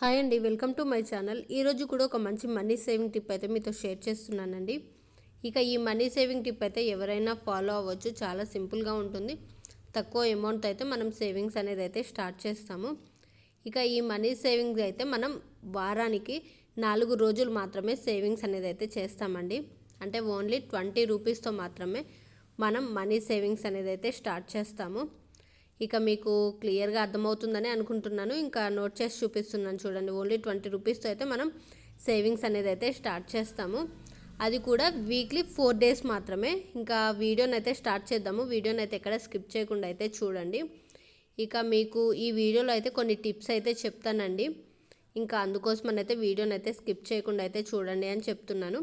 Hi అండి, welcome to my channel. ఈరోజు కూడా ఒక మంచి మనీ సేవింగ్ టిప్ అయితే మీతో షేర్ చేస్తున్నానండి. ఇక ఈ మనీ సేవింగ్ టిప్ అయితే ఎవరైనా ఫాలో అవ్వచ్చు. చాలా సింపుల్గా ఉంటుంది. తక్కువ అమౌంట్ అయితే మనం సేవింగ్స్ అనేది అయితే స్టార్ట్ చేస్తాము. ఇక ఈ మనీ సేవింగ్స్ అయితే మనం వారానికి 4 రోజులు మాత్రమే సేవింగ్స్ అనేది అయితే చేస్తామండి. అంటే ఓన్లీ 20 రూపీస్తో మాత్రమే మనం మనీ సేవింగ్స్ అనేది అయితే స్టార్ట్ చేస్తాము. ఇక మీకు క్లియర్గా అర్థమవుతుందని అనుకుంటున్నాను. ఇంకా నోట్ చేసి చూపిస్తున్నాను చూడండి. ఓన్లీ 20 రూపీస్తో అయితే మనం సేవింగ్స్ అనేది అయితే స్టార్ట్ చేస్తాము. అది కూడా వీక్లీ 4 డేస్ మాత్రమే. ఇంకా వీడియోని అయితే స్టార్ట్ చేద్దాము. వీడియోని అయితే ఎక్కడ స్కిప్ చేయకుండా అయితే చూడండి. ఇక మీకు ఈ వీడియోలో అయితే కొన్ని టిప్స్ అయితే చెప్తానండి. ఇంకా అందుకోసమని అయితే వీడియోని అయితే స్కిప్ చేయకుండా అయితే చూడండి అని చెప్తున్నాను.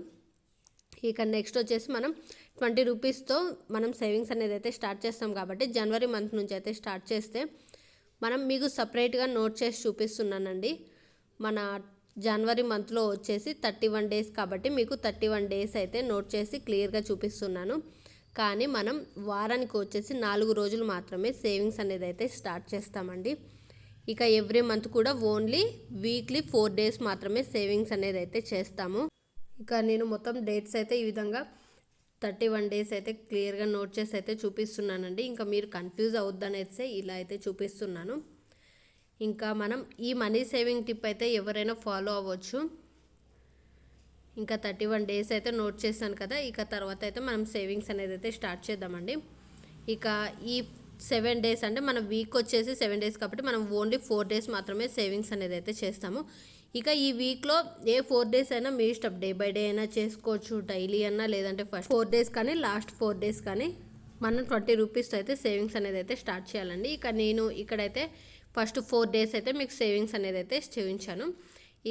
ఇక నెక్స్ట్ వచ్చేసి మనం 20 రూపీస్తో మనం సేవింగ్స్ అనేది అయితే స్టార్ట్ చేస్తాం కాబట్టి జనవరి మంత్ నుంచి అయితే స్టార్ట్ చేస్తే మనం మీకు సపరేట్గా నోట్ చేసి చూపిస్తున్నానండి. మన జనవరి మంత్లో వచ్చేసి 31 డేస్ కాబట్టి మీకు 31 డేస్ అయితే నోట్ చేసి క్లియర్గా చూపిస్తున్నాను. కానీ మనం వారానికి వచ్చేసి 4 రోజులు మాత్రమే సేవింగ్స్ అనేది అయితే స్టార్ట్ చేస్తామండి. ఇక ఎవ్రీ మంత్ కూడా ఓన్లీ వీక్లీ 4 డేస్ మాత్రమే సేవింగ్స్ అనేది అయితే చేస్తాము. ఇక నేను మొత్తం డేట్స్ అయితే ఈ విధంగా 31 డేస్ అయితే క్లియర్గా నోట్ చేసి అయితే చూపిస్తున్నానండి. ఇంకా మీరు కన్ఫ్యూజ్ అవుద్దనేసి ఇలా అయితే చూపిస్తున్నాను. ఇంకా మనం ఈ మనీ సేవింగ్ టిప్ అయితే ఎవరైనా ఫాలో అవ్వచ్చు. ఇంకా 31 డేస్ అయితే నోట్ చేశాను కదా. ఇక తర్వాత అయితే మనం సేవింగ్స్ అనేది అయితే స్టార్ట్ చేద్దామండి. ఇక ఈ 7 డేస్ అంటే మన వీక్ వచ్చేసి 7 డేస్ కాబట్టి మనం ఓన్లీ 4 డేస్ మాత్రమే సేవింగ్స్ అనేది అయితే చేస్తాము. ఇక ఈ వీక్లో ఏ 4 డేస్ అయినా మీ ఇష్టం, డే బై డే అయినా చేసుకోవచ్చు, డైలీ అయినా, లేదంటే ఫస్ట్ 4 డేస్ కానీ లాస్ట్ 4 డేస్ కానీ మనం 20 రూపీస్తో అయితే సేవింగ్స్ అనేది అయితే స్టార్ట్ చేయాలండి. ఇక నేను ఇక్కడైతే ఫస్ట్ 4 డేస్ అయితే మీకు సేవింగ్స్ అనేది అయితే చూపించాను.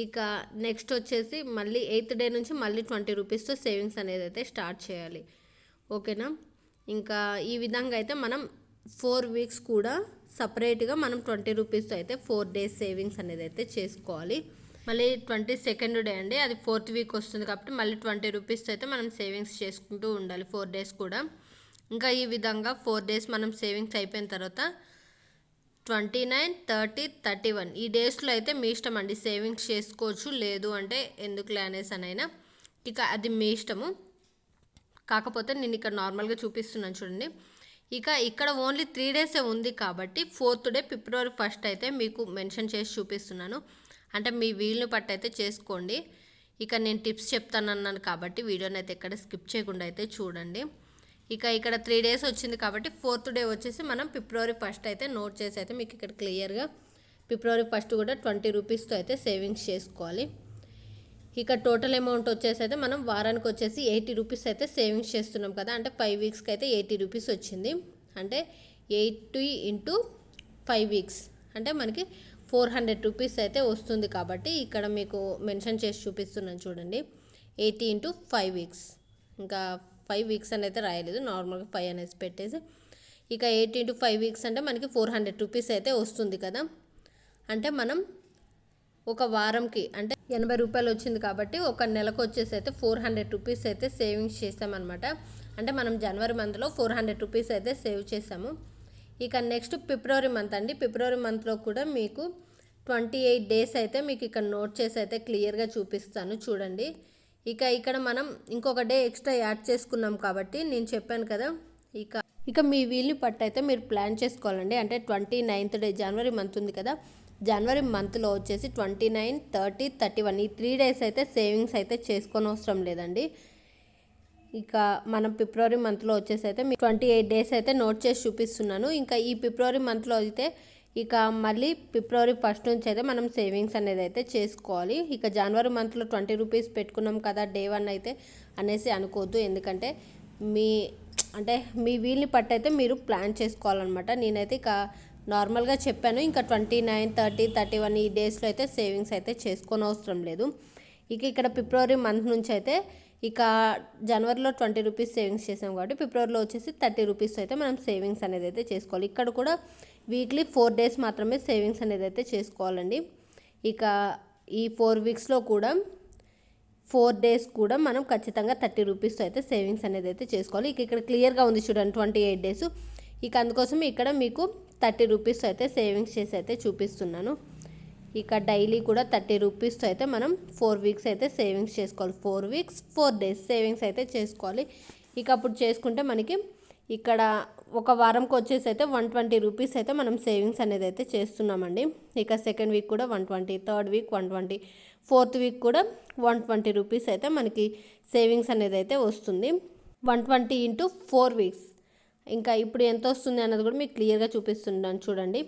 ఇక నెక్స్ట్ వచ్చేసి మళ్ళీ 8th డే నుంచి మళ్ళీ 20 రూపీస్తో సేవింగ్స్ అనేది అయితే స్టార్ట్ చేయాలి. ఓకేనా? ఇంకా ఈ విధంగా అయితే మనం 4 వీక్స్ కూడా సపరేట్గా మనం 20 రూపీస్తో అయితే 4 డేస్ సేవింగ్స్ అనేది అయితే చేసుకోవాలి. మళ్ళీ 22nd డే అండి, అది 4th వీక్ వస్తుంది కాబట్టి మళ్ళీ 20 రూపీస్తో అయితే మనం సేవింగ్స్ చేసుకుంటూ ఉండాలి 4 డేస్ కూడా. ఇంకా ఈ విధంగా 4 డేస్ మనం సేవింగ్స్ అయిపోయిన తర్వాత 29, 30, 31 ఈ డేస్లో అయితే మీ ఇష్టం అండి, సేవింగ్స్ చేసుకోవచ్చు, లేదు అంటే ఎందుకులే అనేసనైనా ఇక అది మీ ఇష్టము. కాకపోతే నేను ఇక్కడ నార్మల్గా చూపిస్తున్నాను చూడండి. ఇక ఇక్కడ ఓన్లీ 3 డేసే ఉంది కాబట్టి 4th డే ఫిబ్రవరి 1st అయితే మీకు మెన్షన్ చేసి చూపిస్తున్నాను. అంటే మీ వీలుని పట్టు అయితే చేసుకోండి. ఇక నేను టిప్స్ చెప్తానన్నాను కాబట్టి వీడియోని అయితే ఎక్కడ స్కిప్ చేయకుండా అయితే చూడండి. ఇక ఇక్కడ 3 డేస్ వచ్చింది కాబట్టి 4th డే వచ్చేసి మనం ఫిబ్రవరి 1st అయితే నోట్ చేసి అయితే మీకు ఇక్కడ క్లియర్గా ఫిబ్రవరి 1st కూడా 20 రూపీస్తో అయితే సేవింగ్స్ చేసుకోవాలి. ఇక టోటల్ అమౌంట్ వచ్చేసి అయితే మనం వారానికి వచ్చేసి 80 రూపీస్ అయితే సేవింగ్స్ చేస్తున్నాం కదా. అంటే 5 వీక్స్కి అయితే 80 రూపీస్ వచ్చింది. అంటే 80 × 5 వీక్స్ అంటే మనకి 400 రూపీస్ అయితే వస్తుంది. కాబట్టి ఇక్కడ మీకు మెన్షన్ చేసి చూపిస్తున్నాను చూడండి. 80 × 5 వీక్స్, ఇంకా 5 వీక్స్ అని అయితే రాయలేదు, నార్మల్గా 5 అనేసి పెట్టేసి ఇక 80 × 5 వీక్స్ అంటే మనకి 400 రూపీస్ అయితే వస్తుంది కదా. అంటే మనం ఒక వారంకి అంటే 80 రూపాయలు వచ్చింది కాబట్టి ఒక నెలకు వచ్చేసి అయితే 400 రూపీస్ అయితే సేవింగ్స్ చేసామన్నమాట. అంటే మనం జనవరి మంత్లో 400 రూపీస్ అయితే సేవ్ చేసాము. ఇక నెక్స్ట్ ఫిబ్రవరి మంత్ అండి. ఫిబ్రవరి మంత్లో కూడా మీకు 28 డేస్ అయితే మీకు ఇక్కడ నోట్ చేసి అయితే క్లియర్గా చూపిస్తాను చూడండి. ఇక ఇక్కడ మనం ఇంకొక డే ఎక్స్ట్రా యాడ్ చేసుకున్నాం కాబట్టి నేను చెప్పాను కదా. ఇక మీ వీలుని పట్టు అయితే మీరు ప్లాన్ చేసుకోవాలండి. అంటే 29th డే జనవరి మంత్ ఉంది కదా, జనవరి మంత్లో వచ్చేసి 29, 30, 31 ఈ 3 డేస్ అయితే సేవింగ్స్ అయితే చేసుకొని అవసరం లేదండి. ఇక మనం ఫిబ్రవరి మంత్లో వచ్చేసి అయితే మీకు 28 డేస్ అయితే నోట్ చేసి చూపిస్తున్నాను. ఇంకా ఈ ఫిబ్రవరి మంత్లో అయితే ఇక మళ్ళీ ఫిబ్రవరి 1st నుంచి అయితే మనం సేవింగ్స్ అనేది అయితే చేసుకోవాలి. ఇక జనవరి మంత్లో 20 రూపీస్ పెట్టుకున్నాం కదా డే 1 అయితే అనేసి అనుకోవద్దు. ఎందుకంటే మీ వీలుని పట్టు అయితే మీరు ప్లాన్ చేసుకోవాలన్నమాట. నేనైతే ఇక నార్మల్గా చెప్పాను. ఇంకా 29, 30, 31 ఈ డేస్లో అయితే సేవింగ్స్ అయితే చేసుకొని అవసరం లేదు. ఇక ఇక్కడ ఫిబ్రవరి మంత్ నుంచి అయితే ఇక జనవరిలో 20 రూపీస్ సేవింగ్స్ చేసాం కాబట్టి ఫిబ్రవరిలో వచ్చేసి 30 రూపీస్ అయితే మనం సేవింగ్స్ అనేది అయితే చేసుకోవాలి. ఇక్కడ కూడా వీక్లీ 4 డేస్ మాత్రమే సేవింగ్స్ అనేది అయితే చేసుకోవాలండి. ఇక ఈ 4 వీక్స్లో కూడా 4 డేస్ కూడా మనం ఖచ్చితంగా 30 రూపీస్తో అయితే సేవింగ్స్ అనేది అయితే చేసుకోవాలి. ఇక ఇక్కడ క్లియర్గా ఉంది చూడండి 28 డేస్. ఇక అందుకోసం ఇక్కడ మీకు 30 రూపీస్ అయితే సేవింగ్స్ చేసి అయితే చూపిస్తున్నాను. ఇక డైలీ కూడా 30 రూపీస్తో అయితే మనం 4 వీక్స్ అయితే సేవింగ్స్ చేసుకోవాలి. 4 వీక్స్ 4 డేస్ సేవింగ్స్ అయితే చేసుకోవాలి. ఇక అప్పుడు చేసుకుంటే మనకి ఇక్కడ ఒక వారంకి వచ్చేసి అయితే 120 రూపీస్ అయితే మనం సేవింగ్స్ అనేది అయితే చేస్తున్నామండి. ఇక సెకండ్ వీక్ కూడా 120, థర్డ్ వీక్ 120, ఫోర్త్ వీక్ కూడా 120 రూపీస్ అయితే మనకి సేవింగ్స్ అనేది అయితే వస్తుంది. 120 ఇంటూ 4 వీక్స్. ఇంకా ఇప్పుడు ఎంత వస్తుంది అన్నది కూడా మీకు క్లియర్గా చూపిస్తున్నాను చూడండి.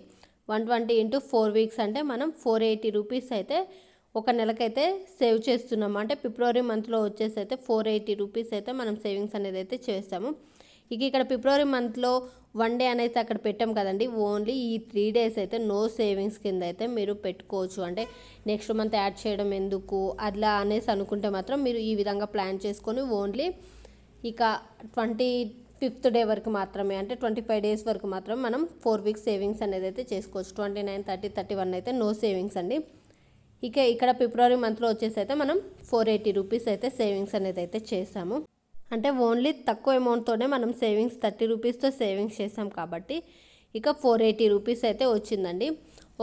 120 ఇంటూ 4 వీక్స్ అంటే మనం 480 రూపీస్ అయితే ఒక నెలకైతే సేవ్ చేస్తున్నాము. అంటే ఫిబ్రవరి మంత్లో వచ్చేసి అయితే 480 రూపీస్ అయితే మనం సేవింగ్స్ అనేది అయితే చేస్తాము. ఇక ఇక్కడ ఫిబ్రవరి మంత్లో 1 డే అనేది అక్కడ పెట్టాం కదండి. ఓన్లీ ఈ 3 డేస్ అయితే నో సేవింగ్స్ కింద అయితే మీరు పెట్టుకోవచ్చు. అంటే నెక్స్ట్ మంత్ యాడ్ చేయడం ఎందుకు అట్లా అనేసి అనుకుంటే మాత్రం మీరు ఈ విధంగా ప్లాన్ చేసుకొని ఓన్లీ ఇక 25th డే వరకు మాత్రమే, అంటే 25 డేస్ వరకు మాత్రమే మనం 4 వీక్స్ సేవింగ్స్ అనేది అయితే చేసుకోవచ్చు. 29, 30, 31 అయితే నో సేవింగ్స్ అండి. ఇక ఇక్కడ ఫిబ్రవరి మంత్లో వచ్చేసి అయితే మనం 480 రూపీస్ అయితే సేవింగ్స్ అనేది అయితే చేసాము. అంటే ఓన్లీ తక్కువ అమౌంట్తోనే మనం సేవింగ్స్ 30 రూపీస్తో సేవింగ్స్ చేసాం కాబట్టి ఇక 480 రూపీస్ అయితే వచ్చిందండి.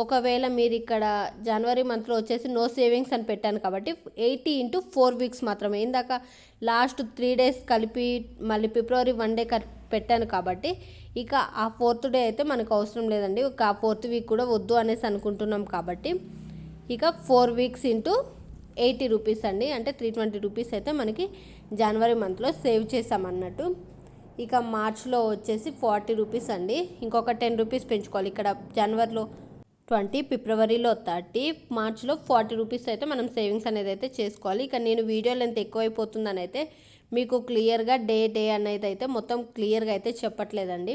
ఒకవేళ మీరు ఇక్కడ జనవరి మంత్లో వచ్చేసి నో సేవింగ్స్ అని పెట్టాను కాబట్టి 80 ఇంటూ 4 వీక్స్ మాత్రమే. ఇందాక లాస్ట్ 3 డేస్ కలిపి మళ్ళీ ఫిబ్రవరి 1 డే పెట్టాను కాబట్టి ఇక ఆ 4th డే అయితే మనకు అవసరం లేదండి. ఇక ఆ 4th వీక్ కూడా వద్దు అనేసి అనుకుంటున్నాం కాబట్టి ఇక 4 వీక్స్ ఇంటూ 80 రూపీస్ అండి. అంటే 320 రూపీస్ అయితే మనకి జనవరి మంత్లో సేవ్ చేసామన్నట్టు. ఇక మార్చ్లో వచ్చేసి 40 రూపీస్ అండి. ఇంకొక 10 రూపీస్ పెంచుకోవాలి. ఇక్కడ జనవరిలో 20, ఫిబ్రవరిలో 30, మార్చ్లో 40 రూపీస్ అయితే మనం సేవింగ్స్ అనేది అయితే చేసుకోవాలి. ఇక నేను వీడియో లెంత్ ఎక్కువైపోతుందని అయితే మీకు క్లియర్గా డే అనేది అయితే మొత్తం క్లియర్గా అయితే చెప్పట్లేదండి.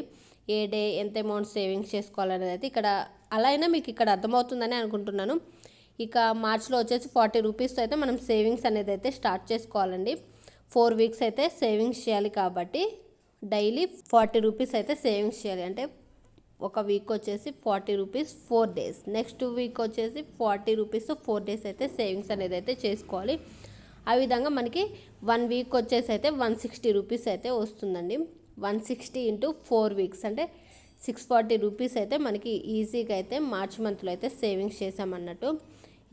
ఏ డే ఎంత అమౌంట్ సేవింగ్స్ చేసుకోవాలనేది అయితే ఇక్కడ అలా అయినా మీకు ఇక్కడ అర్థమవుతుందని అనుకుంటున్నాను. ఇక మార్చ్లో వచ్చేసి 40 రూపీస్తో అయితే మనం సేవింగ్స్ అనేది అయితే స్టార్ట్ చేసుకోవాలండి. 4 వీక్స్ అయితే సేవింగ్స్ చేయాలి కాబట్టి డైలీ 40 రూపీస్ అయితే సేవింగ్స్ చేయాలి. అంటే ఒక వీక్ వచ్చేసి 40 రూపీస్ 4 డేస్, నెక్స్ట్ వీక్ వచ్చేసి 40 రూపీస్ 4 డేస్ అయితే సేవింగ్స్ అనేది అయితే చేసుకోవాలి. ఆ విధంగా మనకి 1 వీక్ వచ్చేసి అయితే 160 రూపీస్ అయితే వస్తుందండి. 160 ఇంటూ 4 వీక్స్ అంటే 640 రూపీస్ అయితే మనకి ఈజీగా అయితే మార్చ్ మంత్లో అయితే సేవింగ్స్ చేసామన్నట్టు.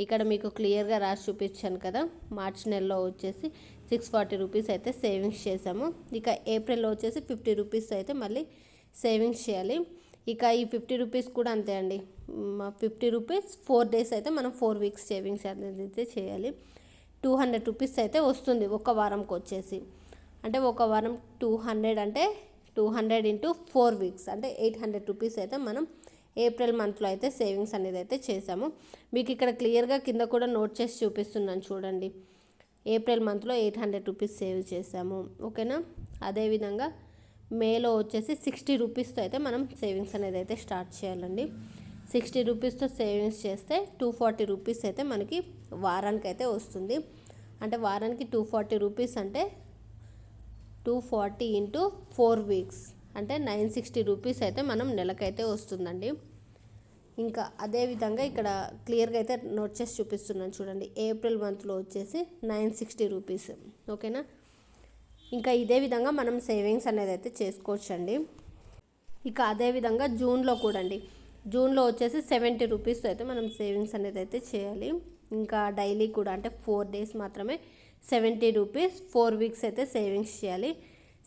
ఇక్కడ మీకు క్లియర్గా రాసి చూపించాను కదా. మార్చ్ నెలలో వచ్చేసి 640 రూపీస్ అయితే సేవింగ్స్ చేసాము. ఇక ఏప్రిల్లో వచ్చేసి 50 రూపీస్ అయితే మళ్ళీ సేవింగ్స్ చేయాలి. ఇక ఈ 50 రూపీస్ కూడా అంతే అండి. 50 రూపీస్ 4 డేస్ అయితే మనం 4 వీక్స్ సేవింగ్స్ అనేది అయితే చేయాలి. 200 రూపీస్ అయితే వస్తుంది ఒక వారంకి వచ్చేసి. అంటే ఒక వారం 200 అంటే 200 ఇంటూ 4 వీక్స్ అంటే 800 రూపీస్ అయితే మనం ఏప్రిల్ మంత్లో అయితే సేవింగ్స్ అనేది అయితే చేసాము. మీకు ఇక్కడ క్లియర్గా కింద కూడా నోట్ చేసి చూపిస్తున్నాను చూడండి. ఏప్రిల్ మంత్లో 800 రూపీస్ సేవ్ చేసాము. ఓకేనా. అదేవిధంగా మేలో వచ్చేసి 60 రూపీస్తో అయితే మనం సేవింగ్స్ అనేది అయితే స్టార్ట్ చేయాలండి. 60 రూపీస్తో సేవింగ్స్ చేస్తే 240 రూపీస్ అయితే మనకి వారానికి అయితే వస్తుంది. అంటే వారానికి 240 రూపీస్ అంటే 240 ఇంటూ 4 వీక్స్ అంటే 960 రూపీస్ అయితే మనం నెలకైతే వస్తుందండి. ఇంకా అదేవిధంగా ఇక్కడ క్లియర్గా అయితే నోట్ చేసి చూపిస్తున్నాను చూడండి. ఏప్రిల్ మంత్లో వచ్చేసి 960 రూపీస్. ఓకేనా. ఇంకా ఇదే విధంగా మనం సేవింగ్స్ అనేది అయితే చేసుకోవచ్చండి. ఇక అదేవిధంగా జూన్లో కూడా అండి. జూన్లో వచ్చేసి 70 రూపీస్ అయితే మనం సేవింగ్స్ అనేది అయితే చేయాలి. ఇంకా డైలీ కూడా అంటే 4 డేస్ మాత్రమే 70 రూపీస్ 4 వీక్స్ అయితే సేవింగ్స్ చేయాలి.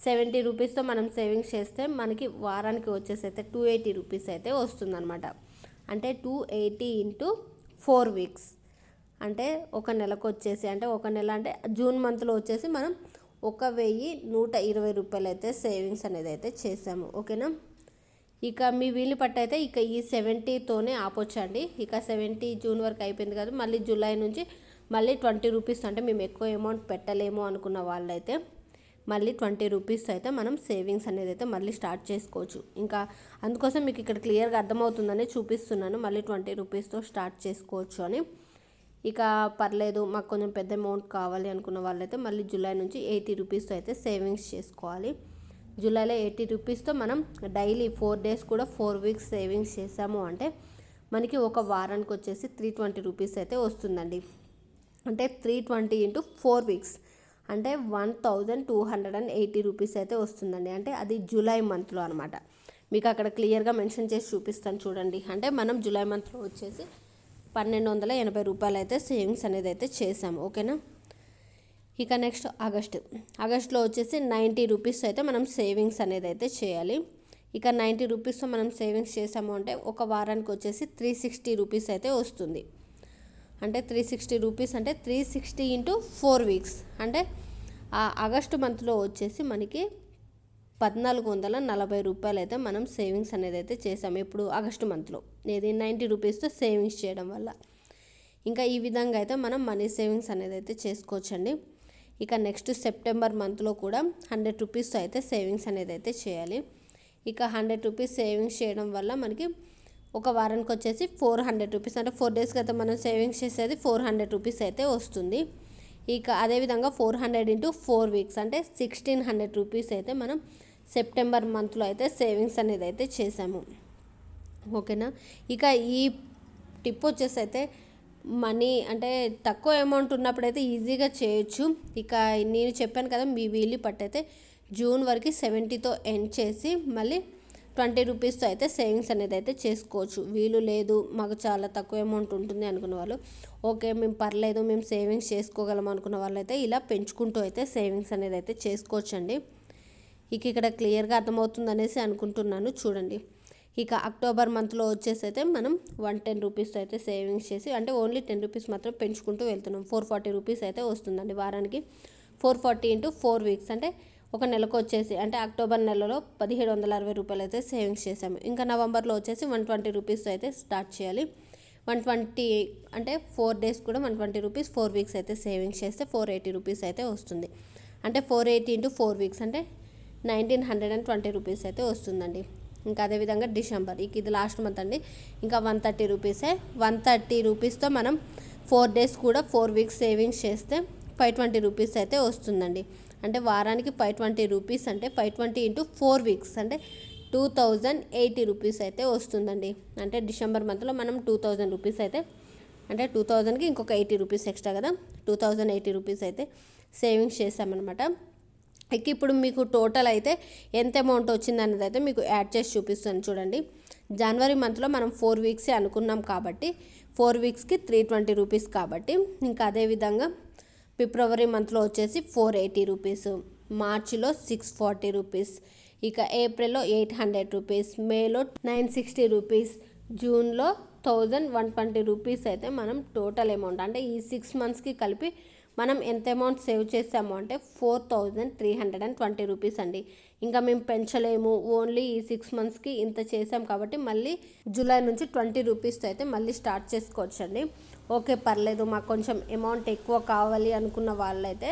70 రూపీస్తో మనం సేవింగ్స్ చేస్తే మనకి వారానికి వచ్చేసి అయితే 280 రూపీస్ అయితే వస్తుందన్నమాట. అంటే 280 ఇంటూ 4 వీక్స్ అంటే ఒక నెలకు వచ్చేసి అంటే ఒక నెల అంటే జూన్ మంత్లో వచ్చేసి మనం 1120 రూపాయలు అయితే సేవింగ్స్ అనేది అయితే చేసాము. ఓకేనా. ఇక మీ వీలు పట్టయితే ఇక ఈ 70తోనే ఆపొచ్చండి. ఇక 70 జూన్ వరకు అయిపోయింది కదా. మళ్ళీ జూలై నుంచి మళ్ళీ 20 రూపీస్ అంటే మేము ఎక్కువ అమౌంట్ పెట్టలేము అనుకున్న వాళ్ళైతే మళ్ళీ 20 రూపీస్ అయితే మనం సేవింగ్స్ అనేది అయితే మళ్ళీ స్టార్ట్ చేసుకోవచ్చు. ఇంకా అందుకోసం మీకు ఇక్కడ క్లియర్గా అర్థమవుతుందని చూపిస్తున్నాను. మళ్ళీ 20 రూపీస్తో స్టార్ట్ చేసుకోవచ్చు అని. ఇక పర్లేదు మాకు కొంచెం పెద్ద అమౌంట్ కావాలి అనుకున్న వాళ్ళైతే మళ్ళీ జూలై నుంచి 80 రూపీస్తో అయితే సేవింగ్స్ చేసుకోవాలి. జూలైలో 80 రూపీస్తో మనం డైలీ 4 డేస్ కూడా 4 వీక్స్ సేవింగ్స్ చేసాము అంటే మనకి ఒక వారానికి వచ్చేసి 320 రూపీస్ అయితే వస్తుందండి. అంటే 320 ఇంటూ 4 వీక్స్ అంటే 1280 రూపీస్ అయితే వస్తుందండి. అంటే అది జూలై మంత్లో అనమాట. మీకు అక్కడ క్లియర్గా మెన్షన్ చేసి చూపిస్తాను చూడండి. అంటే మనం జూలై మంత్లో వచ్చేసి 1280 రూపాయలు అయితే సేవింగ్స్ అనేది అయితే చేసాము. ఓకేనా. ఇక నెక్స్ట్ ఆగస్ట్లో వచ్చేసి 90 రూపీస్ అయితే మనం సేవింగ్స్ అనేది అయితే చేయాలి. ఇక 90 రూపీస్తో మనం సేవింగ్స్ చేసాము అంటే ఒక వారానికి వచ్చేసి 360 రూపీస్ అయితే వస్తుంది. అంటే 360 రూపీస్ అంటే 360 ఇంటూ 4 వీక్స్ అంటే ఆ ఆగస్టు మంత్లో వచ్చేసి మనకి 1440 రూపాయలు అయితే మనం సేవింగ్స్ అనేది అయితే చేసాము. ఇప్పుడు ఆగస్టు మంత్లో ఏది 90 రూపీస్తో సేవింగ్స్ చేయడం వల్ల. ఇంకా ఈ విధంగా అయితే మనం మనీ సేవింగ్స్ అనేది అయితే చేసుకోవచ్చండి. ఇక నెక్స్ట్ సెప్టెంబర్ మంత్లో కూడా 100 రూపీస్తో అయితే సేవింగ్స్ అనేది అయితే చేయాలి. ఇక 100 రూపీస్ సేవింగ్స్ చేయడం వల్ల మనకి ఒక వారానికి వచ్చేసి 400 రూపీస్ అంటే 4 డేస్కి అయితే మనం సేవింగ్స్ చేసేది 400 రూపీస్ అయితే వస్తుంది. ఇక అదేవిధంగా 400 ఇంటూ 4 వీక్స్ అంటే 1600 రూపీస్ అయితే మనం సెప్టెంబర్ మంత్లో అయితే సేవింగ్స్ అనేది అయితే చేసాము. ఓకేనా. ఇక ఈ టిప్ వచ్చేసి అయితే మనీ అంటే తక్కువ అమౌంట్ ఉన్నప్పుడైతే ఈజీగా చేయొచ్చు. ఇక నేను చెప్పాను కదా మీ వీలు పట్టయితే జూన్ వరకు 70తో ఎండ్ చేసి మళ్ళీ 20 రూపీస్తో అయితే సేవింగ్స్ అనేది అయితే చేసుకోవచ్చు. వీలు లేదు మాకు చాలా తక్కువ అమౌంట్ ఉంటుంది అనుకున్న వాళ్ళు, ఓకే మేము పర్లేదు మేము సేవింగ్స్ చేసుకోగలం అనుకున్న వాళ్ళు అయితే ఇలా పెంచుకుంటూ అయితే సేవింగ్స్ అనేది అయితే చేసుకోవచ్చండి. ఇక ఇక్కడ క్లియర్గా అర్థమవుతుంది అనేసి అనుకుంటున్నాను. చూడండి, ఇక అక్టోబర్ మంత్లో వచ్చేసి అయితే మనం 110 రూపీస్ అయితే సేవింగ్స్ చేసి అంటే ఓన్లీ 10 రూపీస్ మాత్రం పెంచుకుంటూ వెళ్తున్నాం. 440 రూపీస్ అయితే వస్తుందండి వారానికి. 440 ఇంటూ 4 వీక్స్ అంటే ఒక నెలకు వచ్చేసి అంటే అక్టోబర్ నెలలో 1760 రూపాయలు అయితే సేవింగ్స్ చేసాము. ఇంకా నవంబర్లో వచ్చేసి 120 రూపీస్ అయితే స్టార్ట్ చేయాలి. 120 అంటే 4 డేస్ కూడా 120 రూపీస్, 4 వీక్స్ అయితే సేవింగ్స్ చేస్తే 480 రూపీస్ అయితే వస్తుంది. అంటే 480 ఇంటూ 4 వీక్స్ అంటే 1920 రూపీస్ అయితే వస్తుందండి. ఇంకా అదేవిధంగా డిసెంబర్, ఇక ఇది లాస్ట్ మంత్ అండి. ఇంకా 130 రూపీసే. 130 రూపీస్తో మనం 4 డేస్ కూడా 4 వీక్స్ సేవింగ్స్ చేస్తే 520 రూపీస్ అయితే వస్తుందండి. అంటే వారానికి 520 రూపీస్ అంటే 520 ఇంటూ 4 వీక్స్ అంటే 2080 రూపీస్ అయితే వస్తుందండి. అంటే డిసెంబర్ మంత్లో మనం 2000 రూపీస్ అయితే అంటే 2000కి ఇంకొక 80 రూపీస్ ఎక్స్ట్రా కదా, 2080 రూపీస్ అయితే సేవింగ్స్ చేసామన్నమాట. ఇక ఇప్పుడు మీకు టోటల్ అయితే ఎంత అమౌంట్ వచ్చింది అన్నది అయితే మీకు యాడ్ చేసి చూపిస్తాను. చూడండి, జనవరి మంత్లో మనం 4 వీక్సే అనుకున్నాం కాబట్టి 4 వీక్స్కి 320 రూపీస్ కాబట్టి ఇంకా అదేవిధంగా ఫిబ్రవరి మంత్లో వచ్చేసి 480 రూపీస్, మార్చిలో 640 రూపీస్, ఇక ఏప్రిల్లో 800 రూపీస్, మేలో 960 రూపీస్, జూన్లో 1120 రూపీస్ అయితే మనం టోటల్ అమౌంట్ అంటే ఈ 6 మంత్స్కి కలిపి మనం ఎంత అమౌంట్ సేవ్ చేసాము అంటే 4320 రూపీస్ అండి. ఇంకా మేము పెంచలేము, ఓన్లీ ఈ 6 మంత్స్కి ఇంత చేసాం కాబట్టి మళ్ళీ జూలై నుంచి 20 రూపీస్తో అయితే మళ్ళీ స్టార్ట్ చేసుకోవచ్చండి. ఓకే పర్లేదు మాకు కొంచెం అమౌంట్ ఎక్కువ కావాలి అనుకున్న వాళ్ళైతే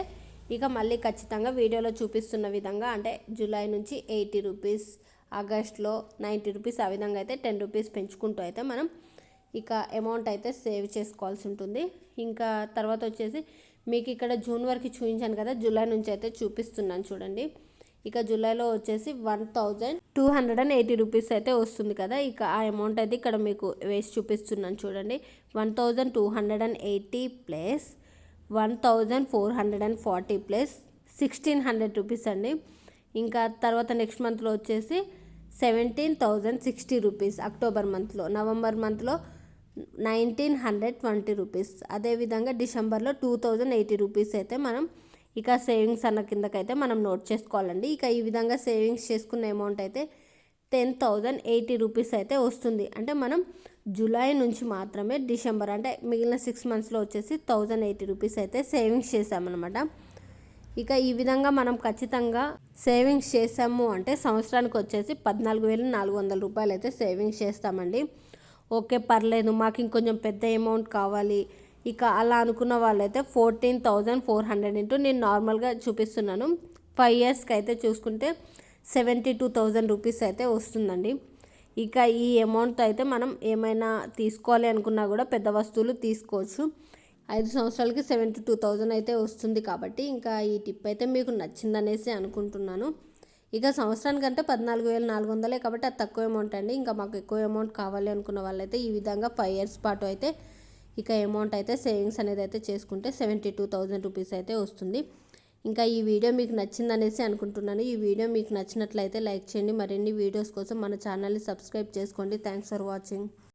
ఇక మళ్ళీ ఖచ్చితంగా వీడియోలో చూపిస్తున్న విధంగా అంటే జూలై నుంచి 80 రూపీస్, ఆగస్ట్లో 90 రూపీస్, ఆ విధంగా అయితే 10 రూపీస్ పెంచుకుంటూ అయితే మనం ఇక అమౌంట్ అయితే సేవ్ చేసుకోవాల్సి ఉంటుంది. ఇంకా తర్వాత వచ్చేసి మీకు ఇక్కడ జూన్ వరకు చూపించాను కదా, జూలై నుంచి అయితే చూపిస్తున్నాను చూడండి. ఇక జూలైలో వచ్చేసి 1280 రూపీస్ అయితే వస్తుంది కదా, ఇక ఆ అమౌంట్ అయితే ఇక్కడ మీకు వేసి చూపిస్తున్నాను చూడండి. 1280 ప్లస్ 1440 ప్లస్ 1600 రూపీస్ అండి. ఇంకా తర్వాత నెక్స్ట్ మంత్లో వచ్చేసి 17,060 రూపీస్ అక్టోబర్ మంత్లో, నవంబర్ మంత్లో 1920 రూపీస్, అదేవిధంగా డిసెంబర్లో 2080 రూపీస్ అయితే మనం ఇక సేవింగ్స్ అన్న కిందకైతే మనం నోట్ చేసుకోవాలండి. ఇక ఈ విధంగా సేవింగ్స్ చేసుకున్న అమౌంట్ అయితే 10,080 రూపీస్ అయితే వస్తుంది. అంటే మనం జూలై నుంచి మాత్రమే డిసెంబర్ అంటే మిగిలిన 6 మంత్స్లో వచ్చేసి 1080 రూపీస్ అయితే సేవింగ్స్ చేసామన్నమాట. ఇక ఈ విధంగా మనం ఖచ్చితంగా సేవింగ్స్ చేసాము అంటే సంవత్సరానికి వచ్చేసి 14,400 రూపాయలు అయితే సేవింగ్స్ చేస్తామండి. ఓకే పర్లేదు మాకు ఇంకొంచెం పెద్ద అమౌంట్ కావాలి ఇక అలా అనుకున్న వాళ్ళైతే 14,400 ఇంటూ నేను నార్మల్గా చూపిస్తున్నాను 5 ఇయర్స్కి అయితే చూసుకుంటే 72,000 రూపీస్ అయితే వస్తుందండి. ఇక ఈ అమౌంట్ అయితే మనం ఏమైనా తీసుకోవాలి అనుకున్నా కూడా పెద్ద వస్తువులు తీసుకోవచ్చు. 5 సంవత్సరాలకి 72,000 అయితే వస్తుంది కాబట్టి ఇంకా ఈ టిప్ అయితే మీకు నచ్చిందనేసి అనుకుంటున్నాను. ఇక సంవత్సరానికంటే 14,400 కాబట్టి అది తక్కువ అమౌంట్ అండి. ఇంకా మాకు ఎక్కువ అమౌంట్ కావాలి అనుకున్న వాళ్ళైతే ఈ విధంగా 5 ఇయర్స్ పాటు అయితే ఇక అమౌంట్ అయితే సేవింగ్స్ అనేది అయితే చేసుకుంటే 72,000 రూపీస్ అయితే వస్తుంది. ఇంకా ఈ వీడియో మీకు నచ్చిందనేసి అనుకుంటున్నాను. ఈ వీడియో మీకు నచ్చినట్లయితే లైక్ చేయండి. మరిన్ని వీడియోస్ కోసం మన ఛానల్ని సబ్స్క్రైబ్ చేసుకోండి. Thanks for watching.